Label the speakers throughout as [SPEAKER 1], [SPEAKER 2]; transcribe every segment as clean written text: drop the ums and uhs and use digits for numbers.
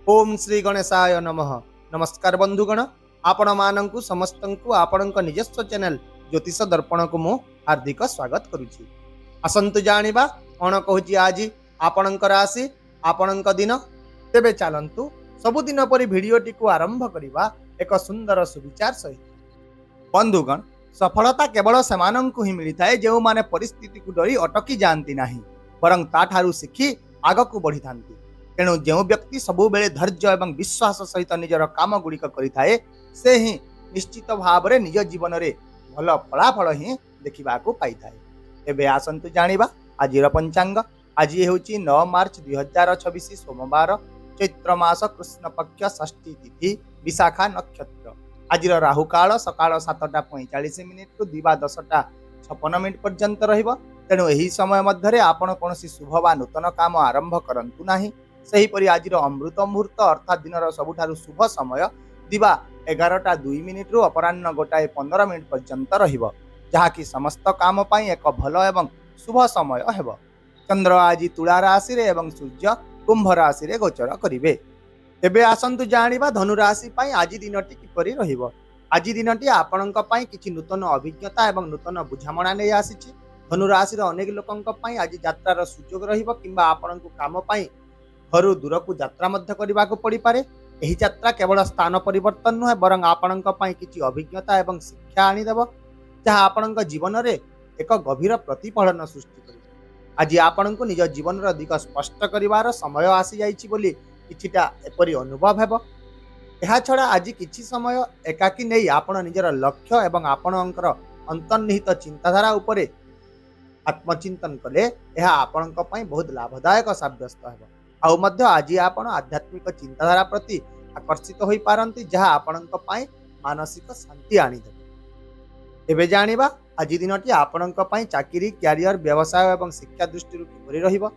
[SPEAKER 1] ओम श्री गणेशाय नमः। नमस्कार बंधुगण, आपण मानंकु समस्तंकु आपणक निजस्व चैनल ज्योतिष दर्पण को मु हार्दिक स्वागत करुछि। आसंतु जानिबा कोन कहूछि आज आपणक राशि आपणक दिन। तेबे चलंतु सबुदिन परि भिडियोटी को आरंभ करिबा एक सुंदर सुविचार सहित। बंधुगण, सफलता केवल सेमानंकु ही मिली थाए जो माने परिस्थिति को डरी अटकी जानती नहीं, बरं ताठारु शिखी आगकु बढ़ी थांती। तेणु जो व्यक्ति सबु बेले धैर्य एवं विश्वास सहित निजर काम गुड़िक करिथाए से ही निश्चित भाव में निज जीवन में भल फलाफल ही देखा पाई थाए। एबे आसंतु जानिबा आजिर पंचांग। आज हेउची 9 मार्च 2026 सोमवार, चैत्र मास कृष्ण पक्ष षष्ठी तिथि विशाखा नक्षत्र। आजिर राहु काल सकाळ 7टा 45 मिनिट रु दिवा 10टा 56 मिनिट पर्यंत रहिबो। तेणु एही समय मध्यरे आपण कोनोसी शुभ वा नूतन काम आरंभ करंतु नाही। सेहीपरि आजिर अमृत मुहूर्त अर्थात दिनर सबुठारु शुभ समय दिवा 11टा 2 मिनिट रु अपराह्न 1टा 15 मिनिट पर्यंत रहिबो, जहाँकि समस्त काम पाई एक भल एवं शुभ समय हेबो। चंद्र आज तुला राशि रे एवं सूर्य कुंभ राशि रे गोचर करिवे। एबे आसंतु जानिबा धनु राशि पाई आज दिनटी किपरि रहिबो। आज दिनटी आपणक पाई किछि नूतन अभिज्ञता एवं नूतन बुझामणा नै आसीछि। धनु राशि रे अनेक लोकंक पाई आज यात्रार सुयोग रहिबो, किंबा आपणक काम पाई घरु दूर को यात्रा मध्य करने को पड़ी पारे। एही यात्रा केवल स्थान परिवर्तन नुहे, बरं आपणक पाई किछि अभिज्ञता एवं शिक्षा आनीदेव, जहाँ आपणक जीवन रे एक गभीर प्रतिफलन सृष्टि करिब। आज आपणक निज जीवन रो दिग स्पष्ट करिवार समय आसी जाइछि बोली किछिटा एपरि अनुभव हेबो। एहा छड़ा आज किछि समय एकाकी नै आपण निजर लक्ष्य एवं आपणकर अंतर्निहित चिंताधारा उपरे आत्मचिंतन कले एहा आपणक पाई बहुत लाभदायक साब्यस्त हेबो। आउ मध्य आज आपण आध्यात्मिक चिंताधारा प्रति आकर्षित होई पारंती, जहाँ आपणक पाई मानसिक शांति आनी देबे। एबे जानिबा आज दिनटी आपणक पाई चाकरी, क्यारियर, व्यवसाय एवं शिक्षा दृष्टि किपरि रहिबो।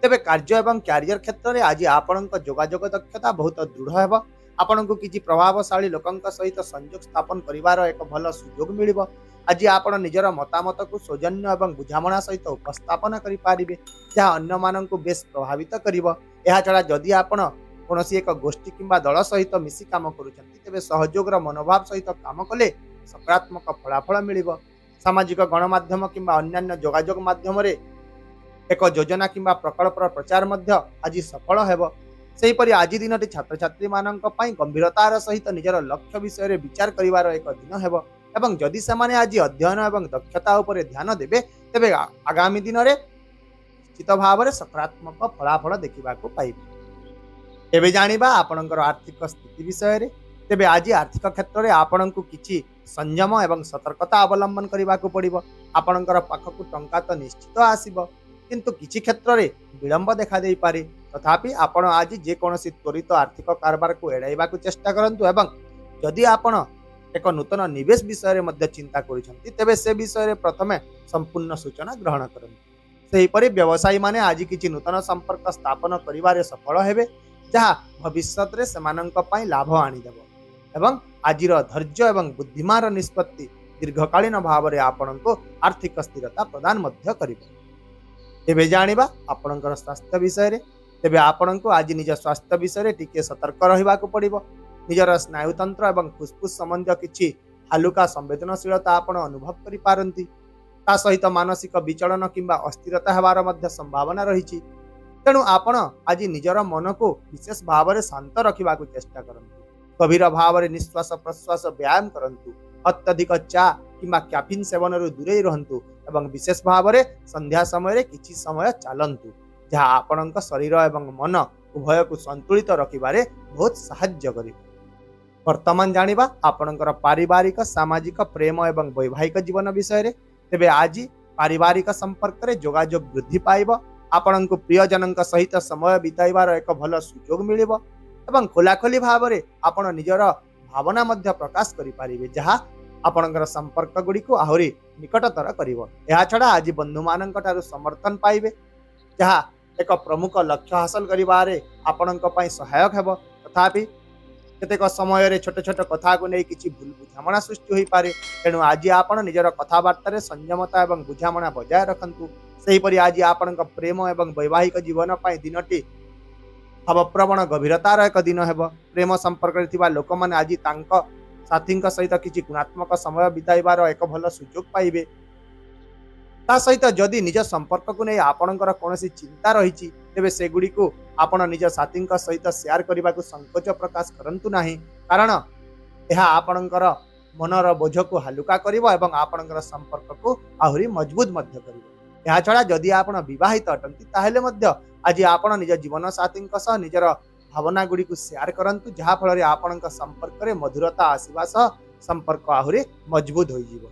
[SPEAKER 1] तेबे कार्य एवं क्यारियर क्षेत्र में आज आपणक जोगाजोग दक्षता बहुत दृढ़ हेबो। आपणक किछि प्रभावशाली लोकंक सहित संयोग स्थापन करिवार एक भल सुयोग मिलिबो। आज आपण निजर मतामत को सौजन्य एवं बुझामणा सहित उपस्थापन करि पारिबे, जहाँ अन्य माननकु बेस प्रभावित करिबो। एहा छड़ा जदि आपण कोनोसी एक गोष्ठी किंबा दल सहित मिसी काम करूछंती, तेबे सहयोग मनोभाव सहित काम कले सकारात्मक फलाफल मिलिबो। सामाजिक गणमाध्यम किंबा अन्यान्य जोगाजोग माध्यम रे एक योजना किंबा प्रकल्पर प्रचार मध्य आज सफल हेबो। सेहीपरि आज दिनटी छात्र छात्री माननक पाई गंभीरतार सहित निजर लक्ष्य विषय रे विचार करिवार एक दिन हेबो। एवं जदि सेमाने आज अध्ययन एवं दक्षता उपरे ध्यान देबे, तेबे आगामी दिन रे निश्चित भाव में सकारात्मक फलाफल देखा पाइबे। एबे जानिबा आपणकर आर्थिक स्थिति विषय रे। तेबे आज आर्थिक क्षेत्र में आपणकु किछि संयम एवं सतर्कता अवलंबन करने को पड़िबो। आपणकर पाखकु टंका तो निश्चित आसीबो, किंतु किछि क्षेत्र में विलंब देखा दे पारे। तथापि आपण आज जे कोनोसी त्वरित आर्थिक कारबार को एड़ाइबा को चेष्टा करंतु। एवं जदि आपण एक नूतन निवेश विषय रे मध्य चिंता करिसंती, तेबे से विषय रे प्रथमे संपूर्ण सूचना ग्रहण करंतु। सेहीपरि व्यवसायी माने आज किछि नूतन संपर्क स्थापन करिवारे सफल हेबे, जहाँ भविष्य रे सेमानंक पाई लाभ आनी देबो। एवं आजिर धैर्य एवं बुद्धिमान निष्पत्ति दीर्घकालीन भाव में आपणको आर्थिक स्थिरता प्रदान मध्य करिबो। एबे जानिबा आपणकर स्वास्थ्य विषय रे। तेबे आपणको आज निज स्वास्थ्य विषय रे टिके सतर्क रहिबा को पड़िबो। निजर स्नायुतंत्र एवं फुसफुस संबंधी किछि हालुका संवेदनशीलता आपण अनुभव करि पारंती। ता सहित मानसिक विचलन किंबा अस्थिरता हेबार मध्य संभावना रहिछि। तेणु आपण आज निजर मन को विशेष भाव में शांत रखिबा को चेष्टा करंतु। गभीर भाव में निश्वास प्रश्वास व्यायाम करंतु। अत्यधिक चा किंबा कैफीन सेवन रु दूरे रहंतु एवं विशेष भाव में संध्या समय किछि समय चलंतु, जहाँ आपणक शरीर एवं मन उभय को संतुलित रखिबारे बहुत सहाय्य करिबो। वर्तमान जानिबा आपणकर पारिवारिक, सामाजिक, प्रेम एवं वैवाहिक जीवन विषय रे। तेबे आज पारिवारिक संपर्क रे जोगाजोग वृद्धि पाइबो। आपणक प्रियजनक सहित समय बिताइबार एक भल सुयोग मिलिबो एवं खोलाखोली भाव में आपण निजर भावना मध्य प्रकाश करि पारिबे, जहाँ आपणकर संपर्क गुडी को आहुरी निकटतर करिवो। एहा छड़ा आज बंधु माननक ठारु समर्थन पाइबे, जहाँ एक प्रमुख लक्ष्य हासिल करिबारे आपणक पई सहायक हेबो। तथापि केतेक समय रे छोट छोट कथा को नहीं किछि भूल बुझामणा सृष्टि होई पारे। तेणु आज आपण निजर कथाबार्ता रे संयमता एवं बुझामणा बजाय रखंतु। सेहीपरि आज आपणक प्रेम एवं वैवाहिक जीवन पई दिनटी भावप्रवण गभीरतार एक दिन हेब। प्रेम संपर्क लोक मैंने आज साथी सहित किसी गुणात्मक समय बिताइबार एक भल सुजोग पाइबे। ता सहित जदि निज संपर्क को नहीं आपणकर कौन चिंता रही तेबे सेगुड़ी को आपण निज साथी सहित शेयर करने को संकोच प्रकाश करंतु नहीं, कारण यह आपणकर मनर बोझ को हालुका करिवो एवं आपणकर संपर्क को आहुरी मजबूत मध्य करिवो। या छड़ा जदि आपण विवाहित अटंती ताहेले मध्य आज आपण निज जीवन साथी सह निजर भावना गुड़ी को शेयर करंतु, जहा फल आपणक संपर्क रे मधुरता आसीबा सह संपर्क आहुरी मजबूत होई जीवो।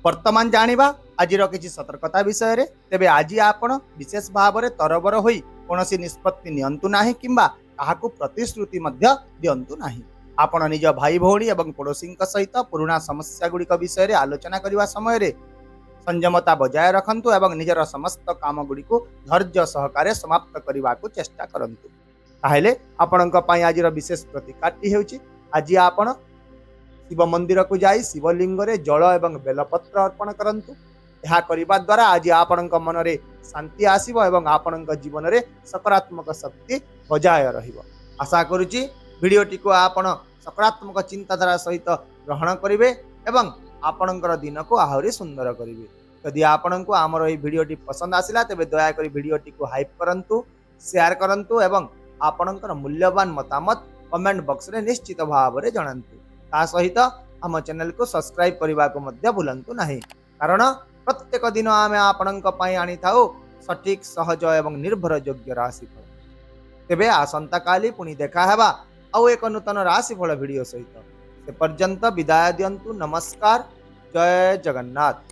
[SPEAKER 1] वर्तमान जानिबा आजिर किछि सतर्कता विषय रे। तेबे आज आपण विशेष भाव में तरबर होई कोनोसी निष्पत्ति नियंतु नाही किंबा काहाकू प्रतिश्रुति मध्य दियंतु नाही। आपण निज भाई भौणी एवं पड़ोसी सहित पुराना समस्या गुड़िक विषय रे आलोचना करने समय रे संयमता बजाय रखंतु एवं निजर समस्त काम गुड़ी को धैर्य सहकारे समाप्त करने को चेष्टा करंतु। ताहेले आपणक पई आजिर विशेष प्रतिकारटी हेउची आज आपण शिव मंदिर को जाई शिवलिंग रे जल एवं बेलपत्र अर्पण करंतु। यह करने द्वारा आज आपणक मन रे शांति आसीबो एवं आपणक जीवन रे सकारात्मक शक्ति बजाय रहिबो। आशा करूची वीडियोटी को आपण सकारात्मक चिंताधारा सहित ग्रहण करेंगे एवं आपणकर दिन को आहुरी सुंदर करेंगे। यदि आपण को आमर ये वीडियोटी पसंद आसिला तेबे दयाकोरी वीडियोटी को हाइप करंतु, शेयर करंतु एवं आपणकर मूल्यवान मतामत कमेंट बॉक्स रे निश्चित भाव में जणांतु। ता सहित आम चैनल को सब्सक्राइब करने को मध्य भूलंतु नहीं, कारण प्रत्येक दिन आमे आपणक पई आनी थाउ सठिक सहज एवं निर्भर योग्य राशिफल। तेबे आसंता काली पुणी देखा हेबा आउ एक नूतन राशिफल वीडियो सहित। से पर्यंत विदाय दियंतु। नमस्कार, जय जगन्नाथ।